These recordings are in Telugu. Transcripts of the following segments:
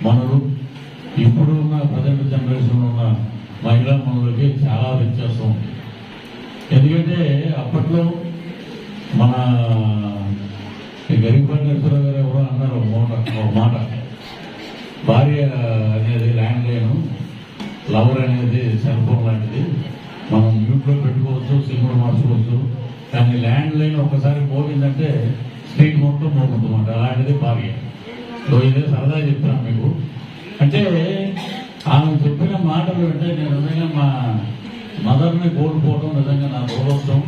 మనలు ఇప్పుడున్న ప్రజెంట్ జనరేషన్లో ఉన్న మహిళా మనులకి చాలా వ్యత్యాసం ఉంది. ఎందుకంటే అప్పట్లో మన గరికపాటి నరసింహరావు గారు ఎవరో అన్నారు ఒక మాట, భార్య అనేది ల్యాండ్ లైన్, లవర్ అనేది సెల్ ఫోన్ లాంటిది, మనం మ్యూట్లో పెట్టుకోవచ్చు, సిమ్లు మార్చుకోవచ్చు, కానీ ల్యాండ్ లైన్ ఒకసారి పోయిందంటే స్ట్రీట్ మొత్తం పోతుందన్నమాట. అలాంటిది భార్య. సో ఇదే సరదా చెప్తాను మీకు. అంటే ఆమె చెప్పిన మాటలు అంటే నేను నిజంగా మా మదర్ని కోల్పోవడం నిజంగా నా దురదృష్టం.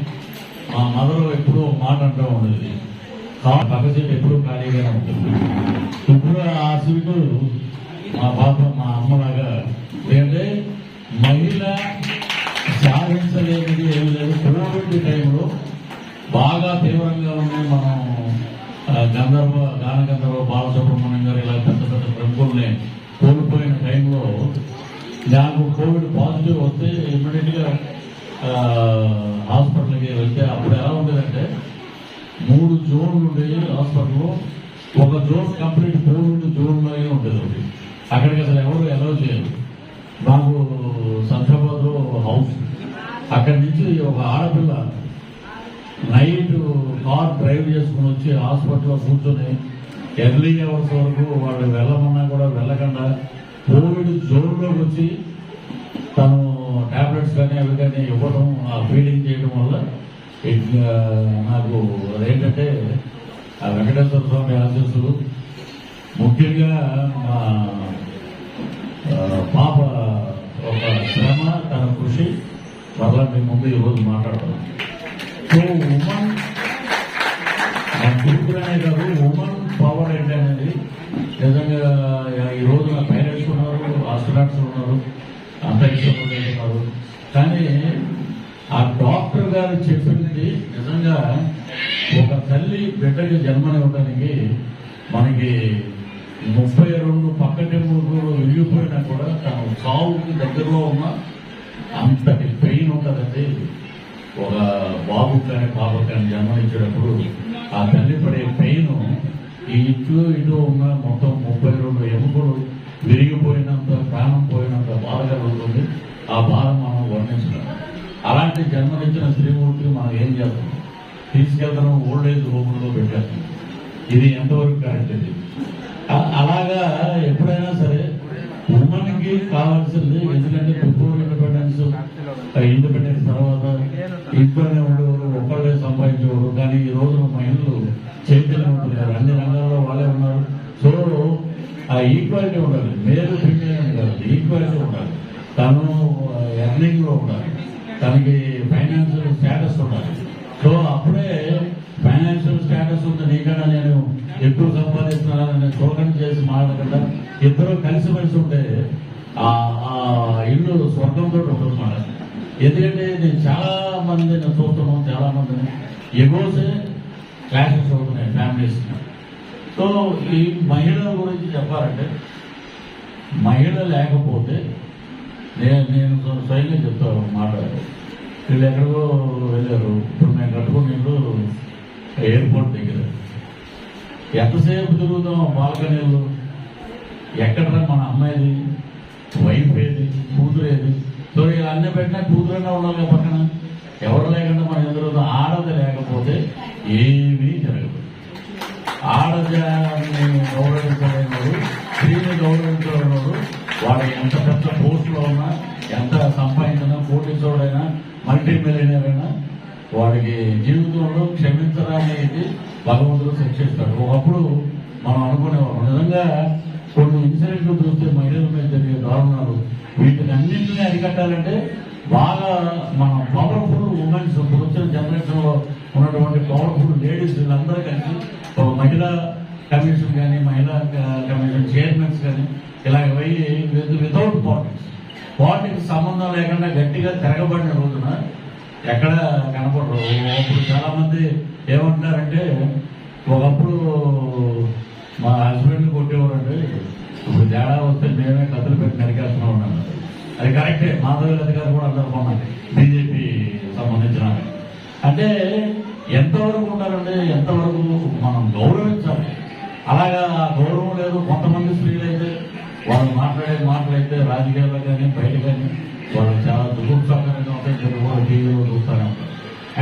మా మదర్ ఎప్పుడూ మాట అంటూ ఉండేది, పక్క సీట్ ఎప్పుడూ ఖాళీగానే ఉంటుంది. ఇప్పుడు ఆ సీటు మా పాప మా అమ్మలాగా. ఏంటంటే మహిళ సాధించలేనిది ఏమి లేదు. కోవిడ్ టైంలో బాగా తీవ్రంగా ఉన్నాయి. మనం గానగంధర్వ బాలసుబ్రహ్మణ్యం గారు ఇలా పెద్ద పెద్ద ప్రముఖుల్ని కోల్పోయిన టైంలో నాకు కోవిడ్ పాజిటివ్ వస్తే ఇమ్మీడియట్గా హాస్పిటల్కి వెళ్తే అప్పుడు ఎలా ఉండేదంటే 3 జోన్లు ఉండేవి హాస్పిటల్లో. ఒక జోన్ కంప్లీట్ కోవిడ్ జోన్లోనే ఉండేది ఒకటి. అక్కడికి అసలు ఎవరు అలౌ చేయరు. మాకు సంతాబాద్లో హౌస్, అక్కడి నుంచి ఒక ఆడపిల్ల నైట్ కార్ డ్రైవ్ చేసుకుని వచ్చి హాస్పిటల్లో కూర్చొని ఎర్లీ అవర్స్ వరకు వాళ్ళు వెళ్ళమన్నా కూడా వెళ్ళకుండా కోవిడ్ జోన్లోకి వచ్చి తను టాబ్లెట్స్ కానీ అవి కానీ ఇవ్వడం, ఆ ఫీడింగ్ చేయడం వల్ల నాకు అదేంటంటే ఆ వెంకటేశ్వర స్వామి ఆశీస్సులు, ముఖ్యంగా మా పాప ఒక శ్రమ, తన కృషి వల్ల మేము ముందు ఈరోజు మాట్లాడతాం. సో ఉమెన్ గురుకులనే కాదు, ఉమెన్ పవర్ ఏంటనేది నిజంగా ఈ రోజున పైలట్స్ ఉన్నారు, ఆస్ట్రోనాట్స్ ఉన్నారు, అంతరిక్షంలో ఉన్నారు. కానీ ఆ డాక్టర్ గారు చెప్పింది నిజంగా ఒక తల్లి బిడ్డకి జన్మనివ్వడానికి మనకి 32 పక్కటి మూడు విరిగిపోయినా కూడా తను సావుకి దగ్గరలో ఉన్న అంతటి పెయిన్ ఉంటుందండి. ఒక బాబు కానీ పాప కానీ జన్మనిచ్చేటప్పుడు ఆ తల్లి పడే పెయిన్ ఈ ఇటు ఉన్న మొత్తం 32 ఎముకలు విరిగిపోయినంత, ప్రాణం పోయినంత బాధ కలుగుతుంది. ఆ బాధ మనం వర్ణించలేము. అలాంటి జన్మనిచ్చిన శ్రీమూర్తికి మనం ఏం చేస్తాం? తీసుకెళ్తాం, ఓల్డ్ ఏజ్ హోమ్లో పెట్టేస్తాం. ఇది ఎంతవరకు కరెక్ట్? ఇది అలాగా ఎప్పుడైనా సరే ఉమెన్కి కావాల్సింది, ఎందుకంటే బిఫోర్ ఇండిపెండెన్స్ తర్వాత ఇంట్లోనే ఉండేవారు, ఒక్కళ్ళే సంపాదించేవారు. కానీ ఈ రోజున మహిళలు చైతన్యవంతులు, అన్ని రంగాల్లో వాళ్ళే ఉన్నారు. సో ఆ ఈక్వాలిటీ ఉండాలి, మేలు ఫీమేల్ అని కాదు, ఈక్వాలిటీ ఉండాలి. తను ఎర్నింగ్ లో ఉండాలి, తనకి ఫైనాన్షియల్ స్టేటస్ ఉండాలి. సో అప్పుడే ఫైనాన్షియల్ స్టేటస్ ఉంది, నీకన్నా నేను ఎక్కువ సంపాదిస్తున్నానని చూడడం చేసి మాట్లాడకుండా ఇద్దరు కలిసిమెలిసి ఉంటే ఆ ఇల్లు స్వర్గంతో ఉంటుంది మాట. ఎందుకంటే నేను చాలా మందిని చూస్తున్నాం, చాలా మందిని ఎగోసే క్లాసెస్ అవుతున్నాయి ఫ్యామిలీస్. సో ఈ మహిళల గురించి చెప్పాలంటే, మహిళ లేకపోతే నేను స్వయంగా చెప్తాను మాట్లాడారు. వీళ్ళు ఎక్కడికో వెళ్ళారు. ఇప్పుడు మేము కట్టుకుని ఇల్లు ఎయిర్పోర్ట్ దగ్గర ఎంతసేపు తిరుగుతాం బాల్కనీలు. ఎక్కడ మన అమ్మాయిది, వైఫ్ ఏది, కూతురు ఏది? సో ఇలా అన్నీ పెట్టినా కూతురైనా ఉండాలి పక్కన. ఎవరు లేకుండా మనం ఎదురు ఆడది లేకపోతే ఏమీ జరగదు. ఆడదాన్ని గౌరవించలేనివాడు, స్త్రీని గౌరవించలేనివాడు, వాడు ఎంత పెద్ద పోస్టులో ఉన్నా, ఎంత సంపాదించినా, పోలీసుడైనా, మల్టీ మిలియనర్ అయినా వాడికి జీవితంలో క్షమించడానికి భగవంతుడు శిక్షిస్తాడు. ఒకప్పుడు మనం అనుకునేవాళ్ళం. నిజంగా కొన్ని ఇన్సిడెంట్లు చూస్తే మహిళల మీద జరిగే దారుణాలు, వీటిని అన్నింటినీ అరికట్టాలంటే బాగా మన పవర్ఫుల్ ఉమెన్స్, ఇప్పుడు వచ్చిన జనరేషన్ లో ఉన్నటువంటి పవర్ఫుల్ లేడీస్ వీళ్ళందరూ కలిసి ఒక మహిళా కమిషన్ కానీ, మహిళా కమిషన్ చైర్మన్స్ కానీ ఇలాగ పోయి వితౌట్ పాలిటిక్స్ సంబంధం లేకుండా గట్టిగా తిరగబడిన రోజున ఎక్కడ కనపడరు. అప్పుడు చాలా మంది ఏమంటారంటే, ఒకప్పుడు మా హస్బెండ్ కొట్టేవారంటే ఇప్పుడు తేడా వస్తే మేమే కథలు పెట్టి నరికేస్తున్నాం ఉన్నాను. అది కరెక్టే. మాధవలత గారు కూడా అందరూ కొన్నారు, బీజేపీ సంబంధించిన. అంటే ఎంతవరకు ఉండాలంటే ఎంతవరకు మనం గౌరవించాలి. అలాగా గౌరవం లేదు. కొంతమంది స్త్రీలు అయితే వాళ్ళు మాట్లాడే మాటలైతే రాజకీయాల్లో కానీ బయట కానీ వాళ్ళు చాలా దుఃఖకరంగా ఉంటాయి. మీరు కూడా టీవీలో చూస్తూనే ఉంటారు.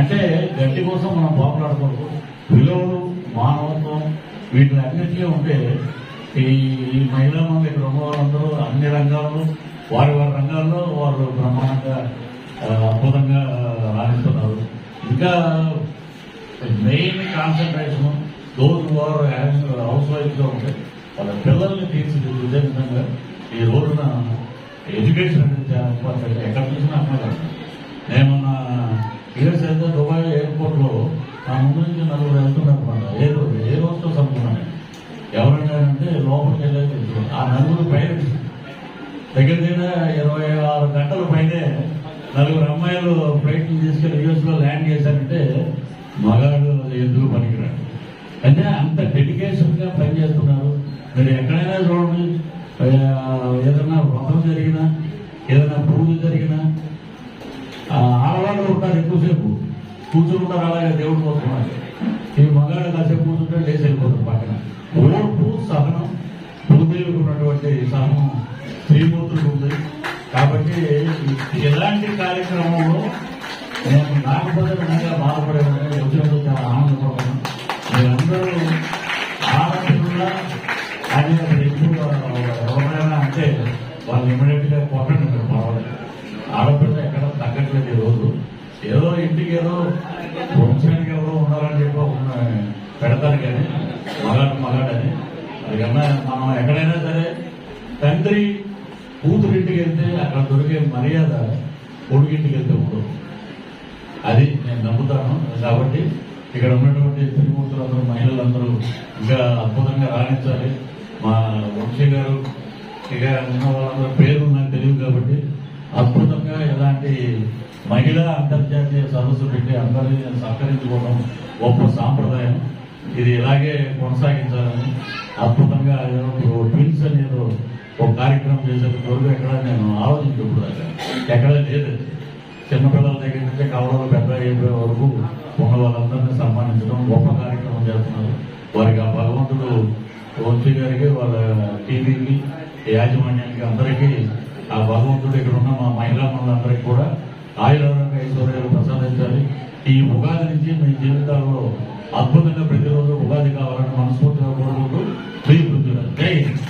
అంటే గట్టి కోసం మనం పోట్లాడకూడదు. విలువలు, మానవత్వం వీటిని అన్నింటిలో ఉంటే ఈ మహిళా మంది ఇక్కడ ఉన్న వాళ్ళందరూ అన్ని రంగాల్లో వారి రంగాల్లో వాళ్ళు బ్రహ్మాండంగా అద్భుతంగా రాణిస్తున్నారు. ఇంకా మెయిన్ కాన్సన్ట్రేషన్ దోస్ వారు హౌస్ వైఫ్గా ఉంటే వాళ్ళ పిల్లల్ని తీర్చిదిద్దే విధంగా ఈ రోజున ఎడ్యుకేషన్ అనేది చాలా ఇంపార్టెంట్. ఎక్కడ చూసినా అమ్మాయి. నేను నా యూఎస్ అయితే దుబాయ్ ఎయిర్పోర్ట్లో నా ముందు నుంచి నలుగురు వెళ్తున్నారు. ఏ రోజుతో సంబంధం ఎవరన్నారంటే లోపలికి వెళ్ళేది తెలుసు. ఆ నలుగురు పైలట్స్ దగ్గర 26 గంటల పైనే నలుగురు అమ్మాయిలు ఫ్లైట్లు తీసుకెళ్లి యూఎస్ లో ల్యాండ్ చేశారంటే మగాడు ఎందుకు పనికిరాడు. అంటే అంత డెడికేషన్ గా పనిచేస్తున్నారు. మీరు ఎక్కడైనా చూడండి, ఏదైనా వ్రతం జరిగినా ఏదైనా పూజ జరిగినా ఆడవాళ్ళు ఉంటారు, ఎక్కువసేపు కూర్చుంటారు. అలాగే దేవుడు పోతున్నారు. ఈ మగాడు కాసేపు కూర్చుంటే లేచి వెళ్ళిపోతారు పక్కన. ఓర్పు, సహనం, భూదేవికి ఉన్నటువంటి సహనం శ్రీమూర్తులకు ఉంది. కాబట్టి ఎలాంటి కార్యక్రమంలో నేను రాకపోతే విధంగా బాధపడేవాడిని, వచ్చినప్పుడు చాలా ఆనందపడుతున్నాను. మీరందరూ ఆడపిల్ల అది ఎక్కువ ఎవరైనా అంటే వాళ్ళు ఇమీడియట్ గా కొట్టండి, మీరు పర్వాలేదు. ఆడపిల్ల ఎక్కడ తగ్గట్లేదు. ఈ రోజు ఏదో ఇంటికి ఏదో వంశానికి ఎవరో ఉండాలని చెప్పి పెడతారు కానీ మగాడని. అందుకన్నా మనం ఎక్కడైనా సరే తండ్రి కూతురింటికి వెళ్తే అక్కడ దొరికే మర్యాద కొడుకింటికి వెళ్తే ఉండదు. అది నేను నమ్ముతాను. కాబట్టి ఇక్కడ ఉన్నటువంటి త్రిమూర్తులందరూ, మహిళలందరూ ఇంకా అద్భుతంగా రాణించాలి. మా వంశీ గారు ఇక ఉన్న వాళ్ళందరూ పేర్లు నాకు తెలియదు కాబట్టి అద్భుతంగా ఇలాంటి మహిళా అంతర్జాతీయ సదస్సు పెట్టి అందరినీ సహకరించుకోవడం గొప్ప సాంప్రదాయం. ఇది ఇలాగే కొనసాగించాలని అద్భుతంగా ట్విన్స్ అనేది ఒక కార్యక్రమం చేసేందుకు ఎక్కడ నేను ఆలోచించకూడదు. ఎక్కడ లేదు. చిన్నపిల్లల దగ్గర నుంచి కవడలు పెద్ద అయిపోయే వరకు ఉన్న వాళ్ళందరినీ సన్మానించడం గొప్ప కార్యక్రమం చేస్తున్నారు. వారికి ఆ భగవంతుడు వంశీ గారికి, వాళ్ళ టీవీకి, యాజమాన్యానికి అందరికీ ఆ భగవంతుడు ఇక్కడ ఉన్న మా మహిళా మనులందరికీ కూడా ఆయురారోగ్య ఐశ్వర్యాలు ప్రసాదించాలి. ఈ ఉగాది నుంచి మీ జీవితాల్లో అద్భుతంగా ప్రతిరోజు ఉగాది కావాలని మనస్ఫూర్తిగా కోరుకుంటూ శ్రీ పృథ్వీరాజ్ జై హింద్.